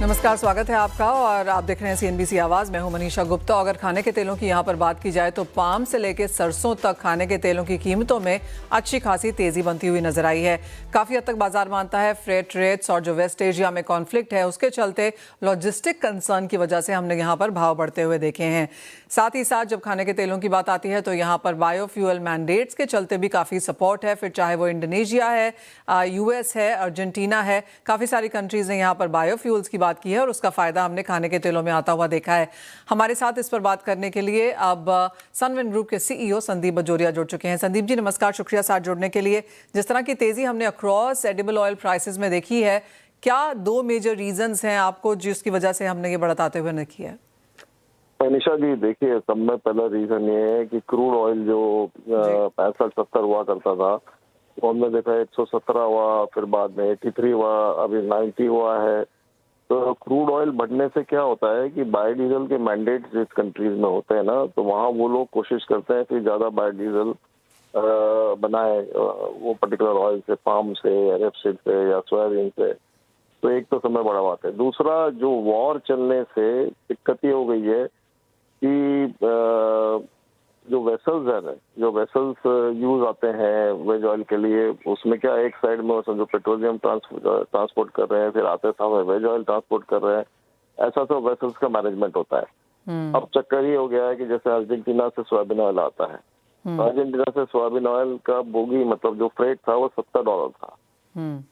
नमस्कार, स्वागत है आपका और आप देख रहे हैं सीएनबीसी आवाज़। मैं हूं मनीषा गुप्ता। अगर खाने के तेलों की यहां पर बात की जाए तो पाम से लेकर सरसों तक खाने के तेलों की कीमतों में अच्छी खासी तेजी बनती हुई नजर आई है। काफ़ी हद तक बाजार मानता है फ्रेट रेट्स और जो वेस्ट एशिया में कॉन्फ्लिक्ट है उसके चलते लॉजिस्टिक कंसर्न की वजह से हमने यहाँ पर भाव बढ़ते हुए देखे हैं। साथ ही साथ जब खाने के तेलों की बात आती है तो यहाँ पर बायोफ्यूल मैंडेट्स के चलते भी काफ़ी सपोर्ट है। फिर चाहे वो इंडोनेशिया है, यूएस है, अर्जेंटीना है, काफ़ी सारी कंट्रीज़ ने यहाँ पर बायोफ्यूल्स की बात की है और उसका फायदा हमने खाने के तेलों में आता हुआ देखा है। हमारे साथ इस पर बात करने के लिए अब सनविन ग्रुप के सीईओ संदीप बजोरिया जुड़ चुके हैं। संदीप जी नमस्कार, शुक्रिया साथ जुड़ने के लिए। जिस तरह की तेजी हमने अक्रॉस एडिबल ऑयल प्राइसेस में देखी है, क्या दो मेजर रीजंस हैं आपको जिसकी वजह से हमने ये बढ़त आते हुए देखी है? निशा जी देखिए, सब में पहला रीजन ये है कि क्रूड ऑयल जो 65-70 हुआ करता था तो हमने देखा 117 हुआ, फिर बाद में 83 हुआ, अभी 90 हुआ है। तो क्रूड ऑयल बढ़ने से क्या होता है कि बायोडीजल के मैंडेट जिस कंट्रीज में होते हैं ना, तो वहाँ वो लोग कोशिश करते हैं कि ज्यादा बायोडीजल बनाए वो पर्टिकुलर ऑयल से, पाम से, रेपसीड से या सोयाबीन से। तो एक तो समय बड़ा बात है। दूसरा, जो वॉर चलने से दिक्कत ये हो गई है कि जो वेसल्स है ना, जो वेसल्स यूज आते हैं वेज ऑयल के लिए, उसमें क्या एक साइड में समझो पेट्रोलियम ट्रांसपोर्ट कर रहे हैं, फिर आते समय वेज ऑयल ट्रांसपोर्ट कर रहे हैं, ऐसा तो वेसल्स का मैनेजमेंट होता है। अब चक्कर ये हो गया है कि जैसे अर्जेंटीना से सोयाबीन ऑयल आता है, तो अर्जेंटीना से सोयाबीन ऑयल का बोगी मतलब जो फ्रेट था वो $70 था।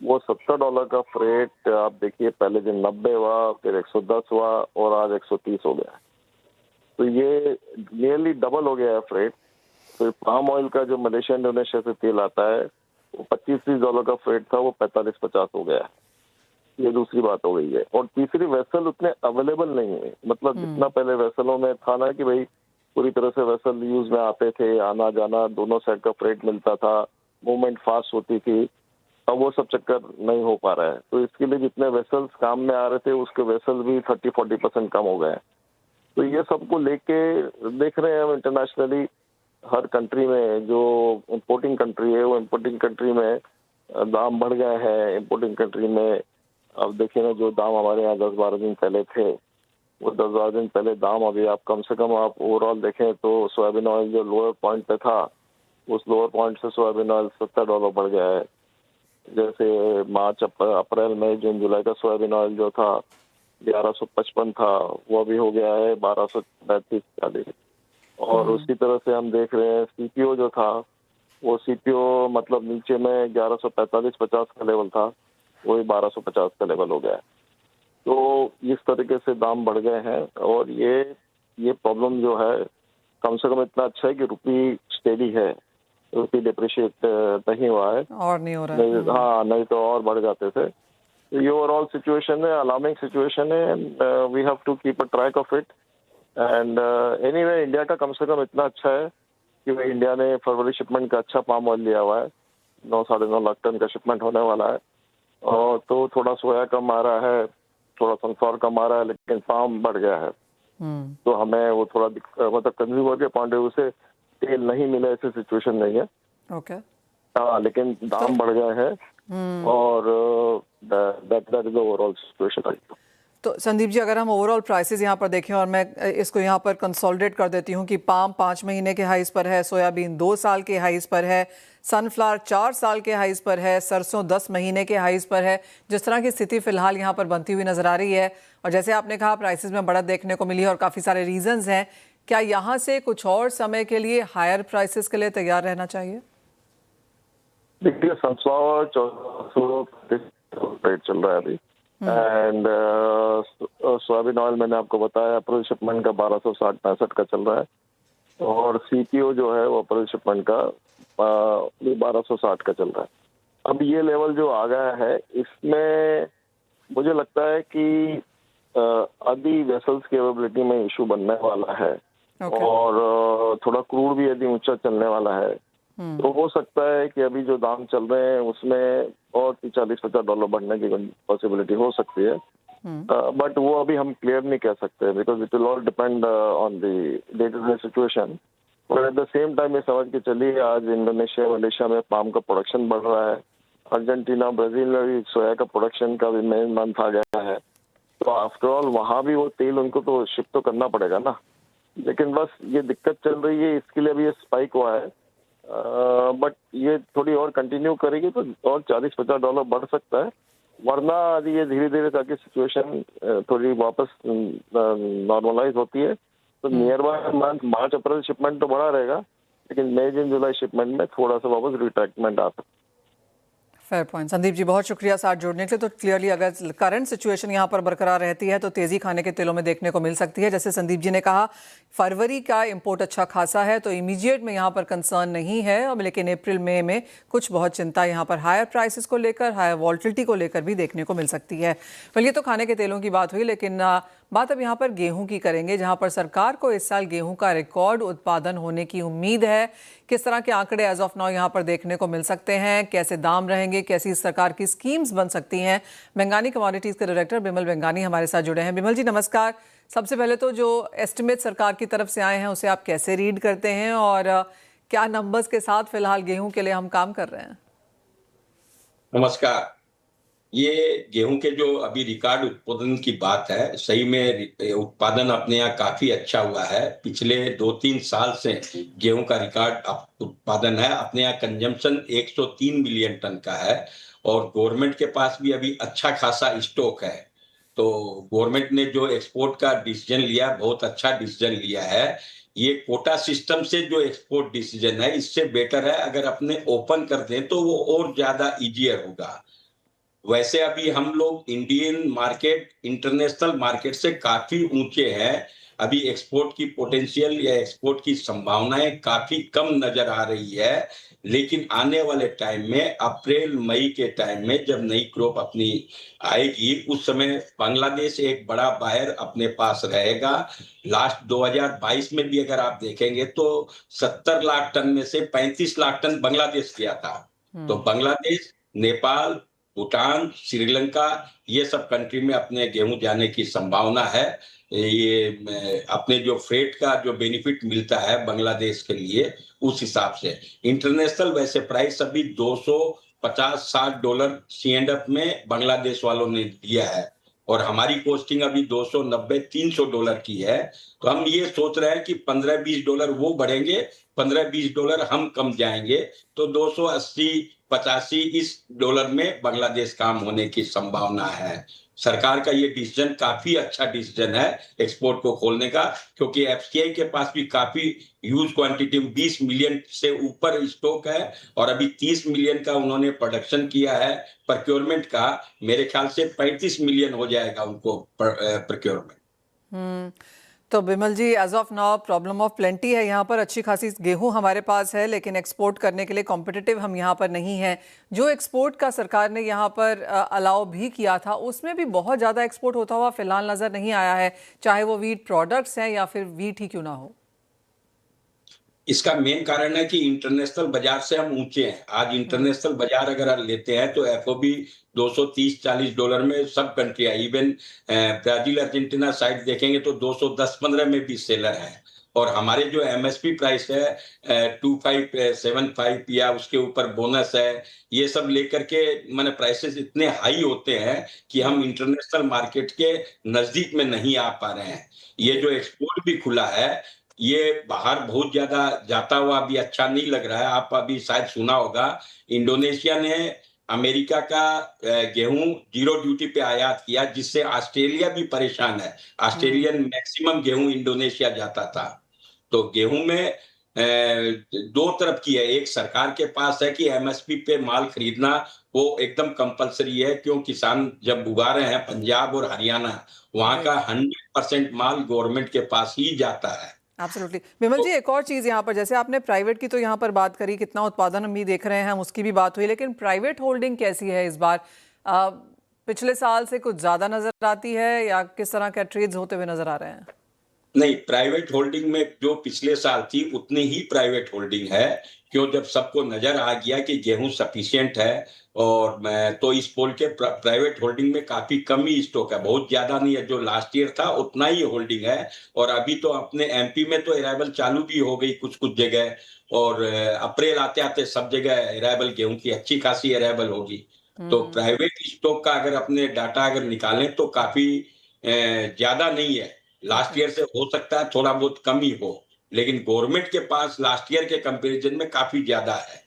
वो $70 का फ्रेट आप देखिए, पहले दिन 90 हुआ, फिर 110 हुआ और आज 130 हो गया। तो ये नियरली डबल हो गया है फ्रेट। तो पाम ऑयल का जो मलेशिया इंडोनेशिया से तेल आता है वो $25-30 का फ्रेट था, वो 45-50 हो गया है। ये दूसरी बात हो गई है। और तीसरी, वेसल उतने अवेलेबल नहीं है। मतलब जितना पहले वेसलों में था ना कि भाई पूरी तरह से वेसल यूज में आते थे, आना जाना दोनों साइड का फ्रेट मिलता था, मूवमेंट फास्ट होती थी, अब वो सब चक्कर नहीं हो पा रहा है। तो इसके लिए जितने वेसल्स काम में आ रहे थे उसके वेसल भी 30-40% कम हो गए। तो ये सबको लेके देख रहे हैं हम इंटरनेशनली, हर कंट्री में जो इंपोर्टिंग कंट्री है वो इंपोर्टिंग कंट्री में दाम बढ़ गए हैं। इंपोर्टिंग कंट्री में अब देखिए ना, जो दाम हमारे यहाँ 10-12 दिन पहले थे वो 10-12 दिन पहले दाम अभी आप कम से कम आप ओवरऑल देखें तो सोयाबीन ऑयल जो लोअर पॉइंट पे था उस लोअर पॉइंट से सोयाबीन ऑयल $70 बढ़ गया है। जैसे मार्च अप्रैल मई जून जुलाई का सोयाबीन ऑयल जो था 1155 था, वो अभी हो गया है 1235-40। और उसी तरह से हम देख रहे हैं सीपीओ जो था, वो सीपीओ मतलब नीचे में 1145-50 का लेवल था, वो 1250 का लेवल हो गया है। तो इस तरीके से दाम बढ़ गए हैं। और ये प्रॉब्लम जो है, कम से कम इतना अच्छा है कि रुपी स्टेडी है, रुपी डिप्रिशिएट नहीं हुआ है और नहीं हो रहा है। हाँ, नहीं तो और बढ़ जाते थे। ये ओवरऑल सिचुएशन है, अलार्मिंग सिचुएशन है, and we have to keep a track of it. And anyway, India का कम से कम इतना अच्छा है कि भाई इंडिया ने फरवरी शिपमेंट का अच्छा पाम ऑयल लिया हुआ है, 9-9.5 लाख टन का शिपमेंट होने वाला है। और तो थोड़ा सोया कम आ रहा है, थोड़ा सनफ्लावर कम आ रहा है, लेकिन पाम बढ़ गया है। तो हमें वो थोड़ा मतलब कंज्यूमर के पॉइंट ऑफ व्यू से तेल नहीं मिले ऐसी सिचुएशन नहीं है। ओके। हाँ, लेकिन दाम बढ़ गए हैं और that is the overall situation. तो संदीप जी, अगर हम ओवरऑल प्राइसेस यहाँ पर देखें और मैं इसको यहाँ पर कंसोलिडेट कर देती हूँ कि पाम 5 महीने के हाईज पर है, सोयाबीन 2 साल के हाईज पर है, सनफ्लावर 4 साल के हाईज पर है, सरसों 10 महीने के हाईज पर है। जिस तरह की स्थिति फिलहाल यहाँ पर बनती हुई नजर आ रही है और जैसे आपने कहा प्राइसेस में बढ़त देखने को मिली है और काफ़ी सारे रीजंस हैं, क्या यहाँ से कुछ और समय के लिए हायर प्राइसेस के लिए तैयार रहना चाहिए? देखिए, सनफ्लावर 1400 रेट चल रहा है अभी, एंड सोयाबीन ऑयल मैंने आपको बताया अप्रैल शिपमेंट का 1260-65 का चल रहा है। और सीपीओ जो है वो अप्रैल शिपमेंट का 1260 का चल रहा है। अब ये लेवल जो आ गया है, इसमें मुझे लगता है कि आदि वेसल्स की अवेलेबिलिटी में इशू बनने वाला है। और थोड़ा क्रूड भी यदि ऊंचा चलने वाला है तो हो सकता है कि अभी जो दाम चल रहे हैं उसमें और $40-50 बढ़ने की पॉसिबिलिटी हो सकती है। बट वो अभी हम क्लियर नहीं कह सकते, because it will all depend on the day to day situation. और एट द सेम टाइम ये समझ के चलिए, आज इंडोनेशिया मलेशिया में पाम का प्रोडक्शन बढ़ रहा है। अर्जेंटीना ब्राजील में भी सोया का प्रोडक्शन का भी मेन मंथ आ गया है। तो आफ्टर ऑल वहां भी वो तेल उनको तो शिप तो करना पड़ेगा ना। लेकिन बस ये दिक्कत चल रही है, इसके लिए अभी ये स्पाइक हुआ है। बट ये थोड़ी और कंटिन्यू करेगी तो और $40-50 बढ़ सकता है, वरना यदि ये धीरे धीरे ताकि सिचुएशन थोड़ी वापस नॉर्मलाइज होती है तो near by month March April shipment तो बढ़ा रहेगा, लेकिन मई जून जुलाई शिपमेंट में थोड़ा सा वापस रिट्रैक्टमेंट आ सकता है। Fair point. संदीप जी बहुत शुक्रिया साथ जुड़ने के लिए। तो क्लियरली अगर करंट सिचुएशन यहाँ पर बरकरार रहती है तो तेजी खाने के तेलों में देखने को मिल सकती है। जैसे संदीप जी ने कहा फरवरी का इंपोर्ट अच्छा खासा है तो इमीडिएट में यहाँ पर कंसर्न नहीं है, और लेकिन अप्रैल मई में कुछ बहुत चिंता यहाँ पर हायर प्राइसेस को लेकर, हायर वॉल्टिलिटी को लेकर भी देखने को मिल सकती है। well, ये तो खाने के तेलों की बात हुई, लेकिन बात अब यहाँ पर गेहूं की करेंगे, जहाँ पर सरकार को इस साल गेहूं का रिकॉर्ड उत्पादन होने की उम्मीद है। किस तरह के आंकड़े एज ऑफ नाउ यहाँ पर देखने को मिल सकते हैं, कैसे दाम रहेंगे, कैसी सरकार की स्कीम्स बन सकती हैं। बेंगानी कमोडिटीज के डायरेक्टर बिमल बेंगानी हमारे साथ जुड़े हैं। बिमल जी नमस्कार। सबसे पहले तो जो एस्टिमेट सरकार की तरफ से आए हैं उसे आप कैसे रीड करते हैं, और क्या नंबर्स के साथ फिलहाल गेहूं के लिए हम काम कर रहे हैं? नमस्कार। ये गेहूं के जो अभी रिकॉर्ड उत्पादन की बात है, सही में उत्पादन अपने यहाँ काफी अच्छा हुआ है। पिछले 2-3 साल से गेहूं का रिकॉर्ड उत्पादन है। अपने यहाँ कंजम्पशन 103 मिलियन टन का है, और गवर्नमेंट के पास भी अभी अच्छा खासा स्टॉक है। तो गवर्नमेंट ने जो एक्सपोर्ट का डिसीजन लिया, बहुत अच्छा डिसीजन लिया है। ये कोटा सिस्टम से जो एक्सपोर्ट डिसीजन है, इससे बेटर है अगर अपने ओपन कर दें तो वो और ज्यादा इजियर होगा। वैसे अभी हम लोग इंडियन मार्केट इंटरनेशनल मार्केट से काफी ऊंचे हैं। अभी एक्सपोर्ट की पोटेंशियल या एक्सपोर्ट की संभावनाएं काफी कम नजर आ रही है, लेकिन आने वाले टाइम में अप्रैल मई के टाइम में जब नई क्रॉप अपनी आएगी, उस समय बांग्लादेश एक बड़ा बायर अपने पास रहेगा। लास्ट 2022 में भी अगर आप देखेंगे तो 70 लाख टन में से 35 लाख टन बांग्लादेश गया था। तो बांग्लादेश, नेपाल, भूटान, श्रीलंका, ये सब कंट्री में अपने गेहूं जाने की संभावना है। ये अपने जो फ्रेट का जो बेनिफिट मिलता है बांग्लादेश के लिए, उस हिसाब से इंटरनेशनल वैसे प्राइस अभी $250-60 C&F में बांग्लादेश वालों ने दिया है, और हमारी कोस्टिंग अभी $290-300 की है। तो हम ये सोच रहे हैं कि $15-20 वो बढ़ेंगे, $15-20 हम कम जाएंगे, तो $280-85 इस डॉलर में बांग्लादेश काम होने की संभावना है। सरकार का ये डिसीजन काफी अच्छा डिसीजन है एक्सपोर्ट को खोलने का, क्योंकि एफसीआई के पास भी काफी ह्यूज क्वांटिटी 20 मिलियन से ऊपर स्टॉक है, और अभी 30 मिलियन का उन्होंने प्रोडक्शन किया है प्रोक्योरमेंट का। मेरे ख्याल से 35 मिलियन हो जाएगा उनको प्रोक्योरमेंट। तो Bimal ji as of now problem of plenty है यहाँ पर, अच्छी खासी गेहूं हमारे पास है, लेकिन एक्सपोर्ट करने के लिए कॉम्पिटिटिव हम यहाँ पर नहीं हैं। जो एक्सपोर्ट का सरकार ने यहाँ पर अलाउ भी किया था, उसमें भी बहुत ज़्यादा एक्सपोर्ट होता हुआ फिलहाल नज़र नहीं आया है, चाहे वो वीट प्रोडक्ट्स हैं या फिर वीट ही क्यों ना हो। इसका मेन कारण है कि इंटरनेशनल बाजार से हम ऊंचे हैं। आज इंटरनेशनल बाजार अगर लेते हैं तो एफओबी $230-40 में सब कंट्री है। इवन ब्राजील, अर्जेंटीना साइड देखेंगे तो 210-15 में भी सेलर है, और हमारे जो एमएसपी प्राइस है 2575 या उसके ऊपर बोनस है, ये सब लेकर के माने प्राइसेस इतने हाई होते हैं कि हम इंटरनेशनल मार्केट के नजदीक में नहीं आ पा रहे हैं। ये जो एक्सपोर्ट भी खुला है, ये बाहर बहुत ज्यादा जाता हुआ अभी अच्छा नहीं लग रहा है। आप अभी शायद सुना होगा, इंडोनेशिया ने अमेरिका का गेहूं जीरो ड्यूटी पे आयात किया, जिससे ऑस्ट्रेलिया भी परेशान है। ऑस्ट्रेलियन मैक्सिमम गेहूं इंडोनेशिया जाता था। तो गेहूं में दो तरफ की है, एक सरकार के पास है कि एमएसपी पे माल खरीदना वो एकदम कंपलसरी है, क्यों किसान जब उगा रहे हैं पंजाब और हरियाणा, वहां का 100% माल गवर्नमेंट के पास ही जाता है। एब्सोल्युटली। विमल जी एक और चीज़ यहाँ पर, जैसे आपने प्राइवेट की तो यहाँ पर बात करी, कितना उत्पादन हम भी देख रहे हैं, हम उसकी भी बात हुई, लेकिन प्राइवेट होल्डिंग कैसी है इस बार? पिछले साल से कुछ ज़्यादा नज़र आती है या किस तरह के ट्रेड्स होते हुए नज़र आ रहे हैं? नहीं, प्राइवेट होल्डिंग में जो पिछले साल थी उतनी ही प्राइवेट होल्डिंग है, क्यों जब सबको नजर आ गया कि गेहूं सफिशिएंट है, और मैं तो इस पोल के प्राइवेट होल्डिंग में काफी कम ही स्टॉक है, बहुत ज्यादा नहीं है। जो लास्ट ईयर था उतना ही होल्डिंग है, और अभी तो अपने एमपी में तो अराइवल चालू भी हो गई कुछ कुछ जगह, और अप्रैल आते आते सब जगह अराइवल गेहूं की अच्छी खासी अराइवल होगी। तो प्राइवेट स्टॉक का अगर अपने डाटा अगर निकालें तो काफी ज्यादा नहीं है। लास्ट ईयर से हो सकता है थोड़ा बहुत कम ही हो, लेकिन गवर्नमेंट के पास लास्ट ईयर के कंपैरिजन में काफी ज्यादा है।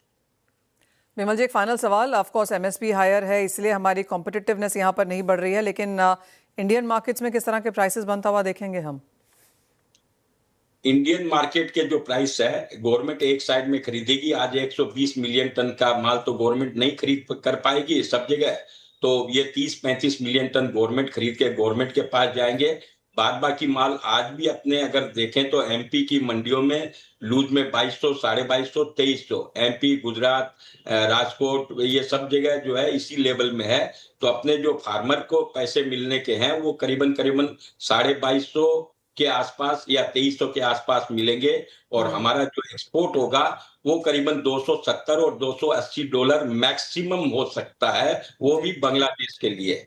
विमल जी, एक फाइनल सवाल। ऑफ कोर्स एमएसपी हायर है, इसलिए हमारी कॉम्पिटिटिवनेस यहाँ पर नहीं बढ़ रही है, लेकिन इंडियन मार्केट्स में किस तरह के प्राइसेस बनता हुआ देखेंगे हम? इंडियन मार्केट के जो प्राइस है, गवर्नमेंट एक साइड में खरीदेगी। आज 120 मिलियन टन का माल तो गवर्नमेंट नहीं खरीद कर पाएगी सब जगह, तो ये 30-35 मिलियन टन गवर्नमेंट खरीद के गवर्नमेंट के पास जाएंगे। बाद बाकी माल आज भी अपने अगर देखें तो एमपी की मंडियों में लूज में 2200, 2250, 2300, एमपी, गुजरात, राजकोट, ये सब जगह जो है इसी लेवल में है। तो अपने जो फार्मर को पैसे मिलने के हैं वो करीबन करीबन 2250 के आसपास या 2300 के आसपास मिलेंगे, और हमारा जो एक्सपोर्ट होगा वो करीबन 270 और $280 मैक्सिमम हो सकता है, वो भी बांग्लादेश के लिए।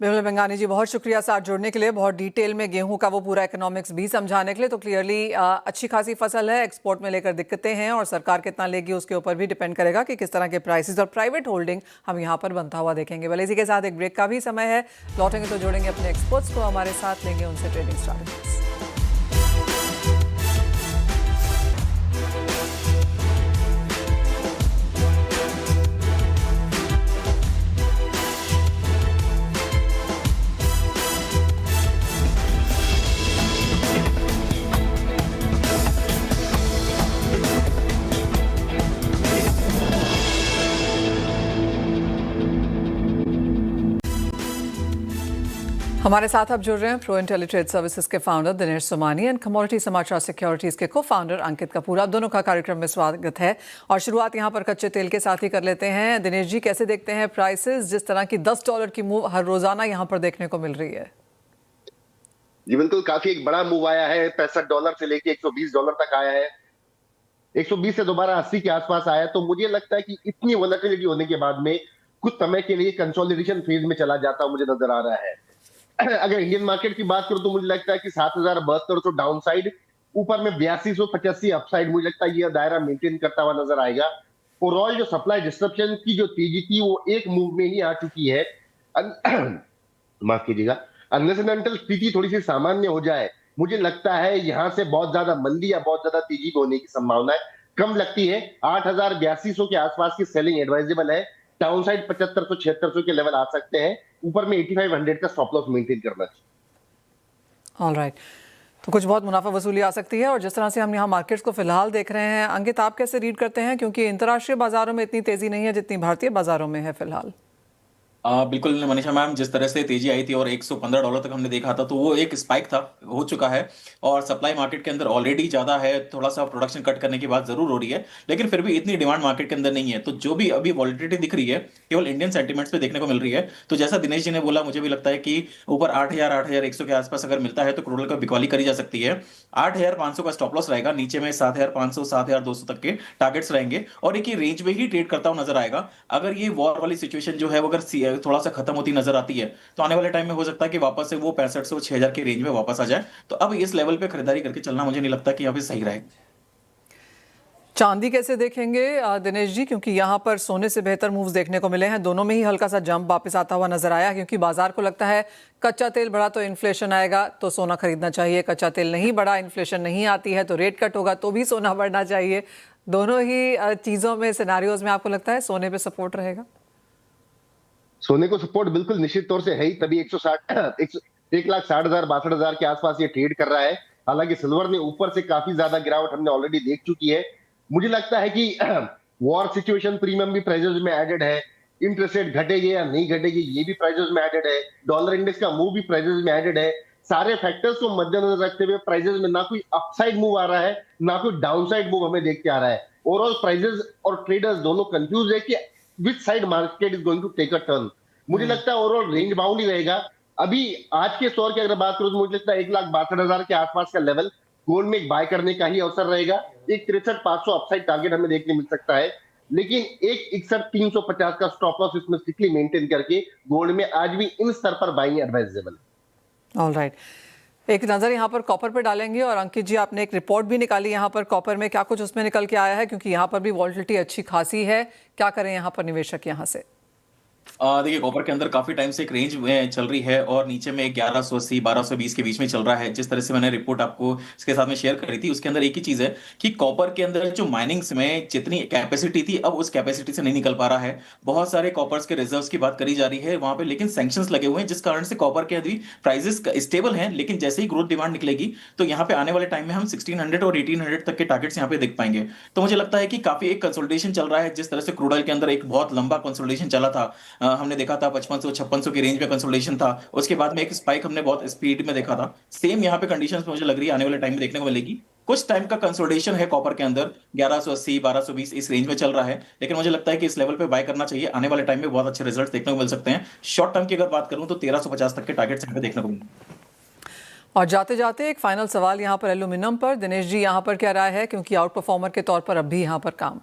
विमल बेंगानी जी, बहुत शुक्रिया साथ जुड़ने के लिए, बहुत डिटेल में गेहूं का वो पूरा इकोनॉमिक्स भी समझाने के लिए। तो क्लियरली अच्छी खासी फसल है, एक्सपोर्ट में लेकर दिक्कतें हैं, और सरकार कितना लेगी उसके ऊपर भी डिपेंड करेगा कि किस तरह के प्राइसेस और प्राइवेट होल्डिंग हम यहाँ पर बनता हुआ देखेंगे। भले इसी के साथ एक ब्रेक का भी समय है, लौटेंगे तो जोड़ेंगे अपने एक्सपर्ट्स को, हमारे साथ लेंगे उनसे ट्रेडिंग स्ट्रैटेजीज। हमारे साथ अब जुड़ रहे हैं प्रो इंटेलिट्रेड सर्विसेज के founder Dinesh Somani and commodity समाचार सिक्योरिटीज के को फाउंडर अंकित कपूर। आप दोनों का कार्यक्रम में स्वागत है, और शुरुआत यहां पर कच्चे तेल के साथ ही कर लेते हैं। दिनेश जी, कैसे देखते हैं प्राइसेस, जिस तरह की $10 की मूव हर रोजाना यहां पर देखने को मिल रही है? जी बिल्कुल, काफी एक बड़ा मूव आया है। $65 से लेके $120 तक आया है, 120 से दोबारा 80 के आसपास आया। तो मुझे लगता है कि इतनी वोलेटिलिटी होने के बाद में कुछ समय के लिए कंसोलिडेशन फेज में चला जाता मुझे नजर आ रहा है। अगर इंडियन मार्केट की बात करूं तो मुझे लगता है कि 7072 डाउन साइड, ऊपर में 8285 अपसाइड, मुझे लगता है ये दायरा मेंटेन करता हुआ नजर आएगा। ओवरऑल जो सप्लाई डिस्ट्रप्शन की जो तेजी थी वो एक मूव में ही आ चुकी है। माफ कीजिएगा, अनलेस एंड अनटिल स्थिति थोड़ी सी सामान्य हो जाए, मुझे लगता है यहां से बहुत ज्यादा मंदी या बहुत ज्यादा तेजी होने की संभावना कम लगती है। 8200 के आसपास की सेलिंग एडवाइजेबल है। डाउन साइड 7500-7600 के लेवल आ सकते हैं, ऊपर में 8500 का स्टॉप लॉस मेंटेन करना चाहिए। ऑलराइट, तो कुछ बहुत मुनाफा वसूली आ सकती है। और जिस तरह से हम यहाँ मार्केट्स को फिलहाल देख रहे हैं, अंकित आप कैसे रीड करते हैं, क्योंकि अंतर्राष्ट्रीय बाजारों में इतनी तेजी नहीं है जितनी भारतीय बाजारों में है फिलहाल? बिल्कुल मनीषा मैम, जिस तरह से तेजी आई थी और $115 तक हमने देखा था, तो वो एक स्पाइक था, हो चुका है। और सप्लाई मार्केट के अंदर ऑलरेडी ज्यादा है, थोड़ा सा प्रोडक्शन कट करने की बात जरूर हो रही है, लेकिन फिर भी इतनी डिमांड मार्केट के अंदर नहीं है। तो जो भी अभी वॉलिटिलिटी दिख रही है केवल इंडियन सेंटीमेंट्स पे देखने को मिल रही है। तो जैसा दिनेश जी ने बोला, मुझे भी लगता है कि ऊपर 8000-8100 के आसपास अगर मिलता है तो क्रूड ऑयल का बिकवाली करी जा सकती है। 8500 का स्टॉप लॉस रहेगा, नीचे में 7500, 7200 तक के टारगेट्स रहेंगे, और एक ही रेंज में ही ट्रेड करता हुआ नजर आएगा। अगर ये वॉर वाली सिचुएशन जो है वो अगर थोड़ा सा खत्म होती नजर आती है तो आने वाले टाइम में हो सकता है कि वापस से वो 6500 6000 के रेंज में वापस आ जाए। तो अब इस लेवल पे खरीदारी करके चलना मुझे नहीं लगता कि यहाँ पे सही रहेगा। चांदी कैसे देखेंगे दिनेश जी, क्योंकि यहाँ पर सोने से बेहतर मूव्स देखने को मिले हैं, दोनों में ही हल्का सा जंप वापस आता हुआ नजर आया, क्योंकि बाजार को लगता है कच्चा तेल बढ़ा तो इन्फ्लेशन आएगा तो सोना खरीदना चाहिए, कच्चा तेल नहीं बढ़ा, इन्फ्लेशन नहीं आती है तो रेट कट होगा तो भी सोना बढ़ना चाहिए। दोनों ही चीजों में, सिनेरियोज में आपको लगता है सोने पे सपोर्ट रहेगा? सोने को सपोर्ट बिल्कुल निश्चित तौर से है ही, तभी 1,60,62,000 के आसपास ये ट्रेड कर रहा है। हालांकि सिल्वर ने ऊपर से काफी ज्यादा गिरावट हमने ऑलरेडी देख चुकी है। मुझे लगता है कि वॉर सिचुएशन प्रीमियम भी प्राइसेस में एडेड है, इंटरेस्ट रेट घटेगी या नहीं घटेगी ये भी प्राइसेस में एडेड है, डॉलर इंडेक्स का मूव भी प्राइसेस में एडेड है। सारे फैक्टर्स को मद्देनजर रखते हुए प्राइसेस में ना कोई अपसाइड मूव आ रहा है ना कोई डाउनसाइड मूव हमें देखते आ रहा है। ओवरऑल प्राइसेस और ट्रेडर्स दोनों कंफ्यूज है कि which side market is going to take a turn. मुझे लगता है ओवरऑल रेंज बाउंड ही रहेगा। अभी आज के स्टोर की अगर बात करूं तो मुझे लगता है 1,62,000 के आसपास का लेवल गोल्ड में एक बाय करने का ही अवसर रहेगा। एक 63,500 अपसाइड टारगेट हमें देखने मिल सकता है, लेकिन एक 61,350 का स्टॉप लॉस इसमें स्ट्रिक्टली मेंटेन करके गोल्ड में आज भी इन स्तर पर बाइंग एडवाइजेबल। ऑलराइट, एक नजर यहाँ पर कॉपर पे डालेंगे। और अंकित जी, आपने एक रिपोर्ट भी निकाली यहाँ पर कॉपर में, क्या कुछ उसमें निकल के आया है, क्योंकि यहाँ पर भी वॉलिटिलिटी अच्छी खासी है, क्या करें यहाँ पर निवेशक यहाँ से? देखिए कॉपर के अंदर काफी टाइम से एक रेंज में चल रही है और नीचे में 1180 1220 के बीच में चल रहा है। जिस तरह से मैंने रिपोर्ट आपको इसके साथ में शेयर करी थी, उसके अंदर एक ही चीज है कि कॉपर के अंदर जो माइनिंग्स में जितनी कैपेसिटी थी अब उस कैपेसिटी से नहीं निकल पा रहा है। बहुत सारे कॉपर्स के रिजर्व्स की बात करी जा रही है वहां पे, लेकिन सैंक्शंस लगे हुए हैं जिस कारण से कॉपर के अभी प्राइसेस स्टेबल हैं। लेकिन जैसे ही ग्रोथ डिमांड निकलेगी तो यहाँ पे आने वाले टाइम में हम 1600 और 1800 तक के टारगेट्स यहाँ पे देख पाएंगे। तो मुझे लगता है कि काफी एक कंसोलिडेशन चल रहा है। जिस तरह से क्रूड ऑयल के अंदर एक बहुत लंबा कंसोलिडेशन चला था, हमने देखा था 5500 की रेंज में कंसोलिडेशन था, उसके बाद में एक स्पाइक हमने बहुत स्पीड में देखा था। सेम यहाँ पे कंडीशंस मुझे लग रही है आने वाले टाइम में देखने को मिलेगी। कुछ टाइम का कंसोलिडेशन है कॉपर के अंदर, 1180 1220 इस रेंज में चल रहा है, लेकिन मुझे लगता है कि इस लेवल पे बाय करना चाहिए। आने वाले टाइम में बहुत अच्छे रिजल्ट देखने को मिल सकते हैं। शॉर्ट टर्म की अगर बात करूं तो 1350 तक के टारगेट्स यहाँ पे देखने को मिलेंगे। और जाते जाते एक फाइनल सवाल यहाँ पर एल्यूमिनियम पर। दिनेश जी, यहाँ पर क्या राय है, क्योंकि आउट परफॉर्मर के तौर पर अब भी यहाँ पर काम?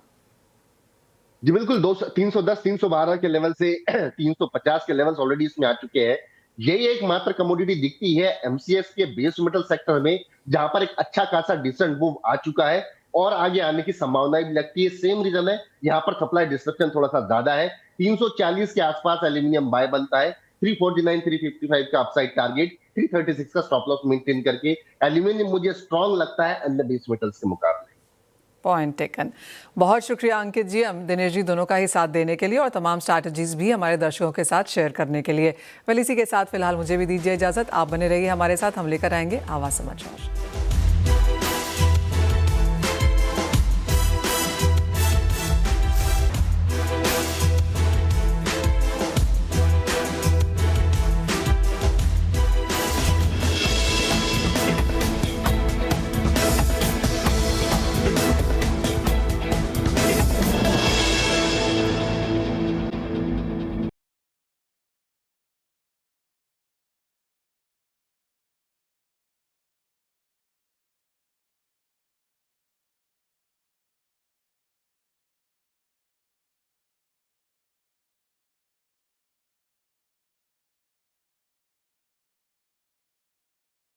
जी बिल्कुल, 310 312 के लेवल से 350 के लेवल्स ऑलरेडी इसमें आ चुके हैं। यही एकमात्र कमोडिटी दिखती है एमसीएक्स के बेस मेटल सेक्टर में जहां पर एक अच्छा खासा डिसेंट मूव आ चुका है और आगे आने की संभावनाएं भी लगती है। सेम रीजन है, यहाँ पर सप्लाई डिस्ट्रप्शन थोड़ा सा ज्यादा है। 340 के आसपास एल्यूमिनियम बाय बनता है। 349 355 का अपसाइड टारगेट, 336 का स्टॉप लॉस मेंटेन करके एल्यूमिनियम मुझे स्ट्रॉन्ग लगता है अन्य बेस मेटल्स के मुकाबले। Point taken. बहुत शुक्रिया अंकित जी, हम दिनेश जी दोनों का ही साथ देने के लिए और तमाम स्ट्रैटेजीज भी हमारे दर्शकों के साथ शेयर करने के लिए। वेल, इसी के साथ फिलहाल मुझे भी दीजिए इजाजत। आप बने रहिए हमारे साथ, हम लेकर आएंगे आवाज समाचार।